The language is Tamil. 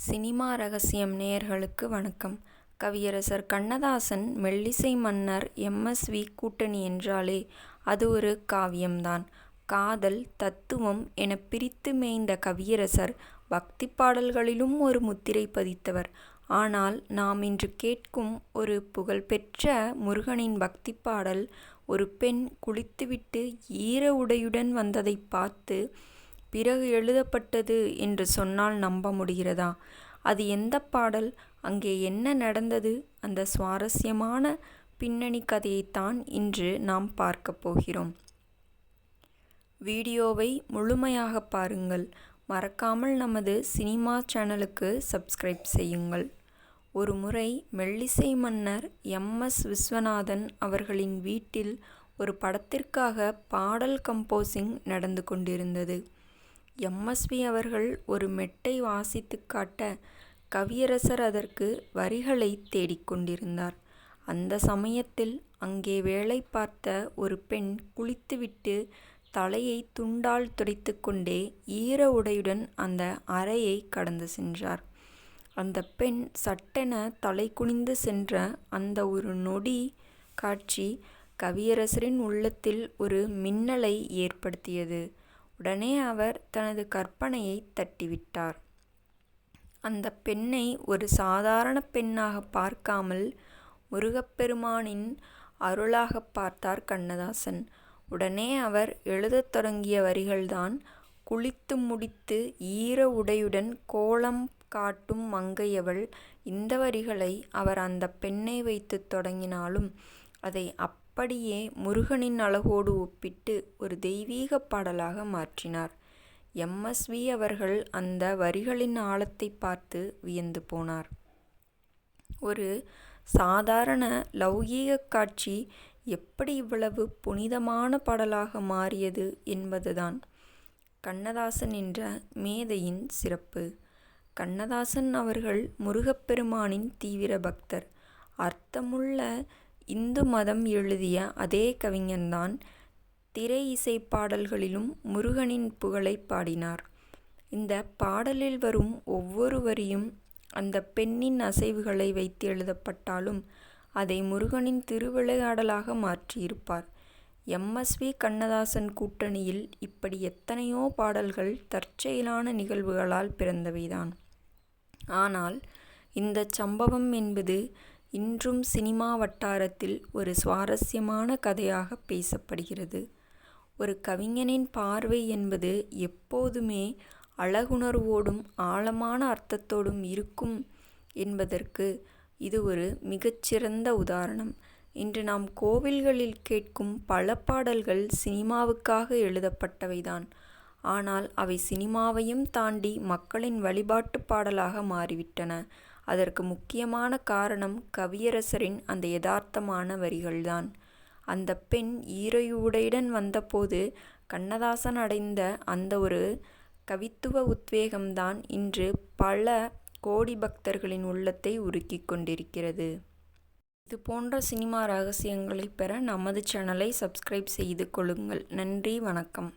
சினிமா ரகசியம் நேயர்களுக்கு வணக்கம். கவியரசர் கண்ணதாசன் மெல்லிசை மன்னர் எம்.எஸ்.வி. கூட்டணி என்றாலே அது ஒரு காவியம்தான். காதல், தத்துவம் என பிரித்து மேய்ந்த கவியரசர் பக்தி பாடல்களிலும் ஒரு முத்திரை பதித்தவர். ஆனால் நாம் இன்று கேட்கும் ஒரு புகழ்பெற்ற முருகனின் பக்தி பாடல் ஒரு பெண் குளித்துவிட்டு ஈர உடையுடன் வந்ததை பார்த்து பிறகு எழுதப்பட்டது என்று சொன்னால் நம்ப முடிகிறதா? அது எந்த பாடல்? அங்கே என்ன நடந்தது? அந்த சுவாரஸ்யமான பின்னணி கதையைத்தான் இன்று நாம் பார்க்க போகிறோம். வீடியோவை முழுமையாக பாருங்கள். மறக்காமல் நமது சினிமா சேனலுக்கு சப்ஸ்கிரைப் செய்யுங்கள். ஒரு முறை மெல்லிசை மன்னர் எம்.எஸ். விஸ்வநாதன் அவர்களின் வீட்டில் ஒரு படத்திற்காக பாடல் கம்போசிங் நடந்து கொண்டிருந்தது. எம்.எஸ்.வி. அவர்கள் ஒரு மெட்டை வாசித்து காட்ட கவியரசர் அதற்கு வரிகளை தேடிக்கொண்டிருந்தார். அந்த சமயத்தில் அங்கே வேலை பார்த்த ஒரு பெண் குளித்துவிட்டு தலையை துண்டால் துடைத்து கொண்டே ஈர உடையுடன் அந்த அறையை கடந்து சென்றார். அந்த பெண் சட்டென தலை குனிந்து சென்ற அந்த ஒரு நொடி காட்சி கவியரசரின் உள்ளத்தில் ஒரு மின்னலை ஏற்படுத்தியது. உடனே அவர் தனது கற்பனையை தட்டிவிட்டார். அந்த பெண்ணை ஒரு சாதாரண பெண்ணாக பார்க்காமல் முருகப்பெருமானின் அருளாக பார்த்தார் கண்ணதாசன். உடனே அவர் எழுதத் தொடங்கிய வரிகள்தான் குளித்து முடித்து ஈர உடையுடன் கோலம் காட்டும் மங்கையவள். இந்த வரிகளை அவர் அந்த பெண்ணை வைத்து தொடங்கினாலும் அதை அப்படியே முருகனின் அழகோடு ஒப்பிட்டு ஒரு தெய்வீக பாடலாக மாற்றினார். எம்.எஸ்.வி. அவர்கள் அந்த வரிகளின் ஆழத்தை பார்த்து வியந்து போனார். ஒரு சாதாரண லௌகீக காட்சி எப்படி இவ்வளவு புனிதமான பாடலாக மாறியது என்பதுதான் கண்ணதாசன் என்ற மேதையின் சிறப்பு. கண்ணதாசன் அவர்கள் முருகப்பெருமானின் தீவிர பக்தர். அர்த்தமுள்ள இந்து மதம் எழுதிய அதே கவிஞன்தான் திரை இசை பாடல்களிலும் முருகனின் புகழை பாடினார். இந்த பாடலில் வரும் ஒவ்வொரு வரியும் அந்த பெண்ணின் அசைவுகளை வைத்து எழுதப்பட்டாலும் அதை முருகனின் திருவிளையாடலாக மாற்றியிருப்பார். எம்.எஸ்.வி. கண்ணதாசன் கூட்டணியில் இப்படி எத்தனையோ பாடல்கள் தற்செயலான நிகழ்வுகளால் பிறந்தவைதான். ஆனால் இந்த சம்பவம் என்பது இன்றும் சினிமா வட்டாரத்தில் ஒரு சுவாரஸ்யமான கதையாக பேசப்படுகிறது. ஒரு கவிஞனின் பார்வை என்பது எப்போதுமே அழகுணர்வோடும் ஆழமான அர்த்தத்தோடும் இருக்கும் என்பதற்கு இது ஒரு மிகச்சிறந்த உதாரணம். இன்று நாம் கோவில்களில் கேட்கும் பல பாடல்கள் சினிமாவுக்காக எழுதப்பட்டவைதான். ஆனால் அவை சினிமாவையும் தாண்டி மக்களின் வழிபாட்டு பாடலாக மாறிவிட்டன. அதற்கு முக்கியமான காரணம் கவியரசரின் அந்த யதார்த்தமான வரிகள்தான். அந்த பெண் ஈரையுடையுடன் வந்தபோது கண்ணதாசன் அடைந்த அந்த ஒரு கவித்துவ உத்வேகம்தான் இன்று பல கோடி பக்தர்களின் உள்ளத்தை உருக்கிக் கொண்டிருக்கிறது. இது போன்ற சினிமா ரகசியங்களை பெற நமது சேனலை சப்ஸ்கிரைப் செய்து கொள்ளுங்கள். நன்றி, வணக்கம்.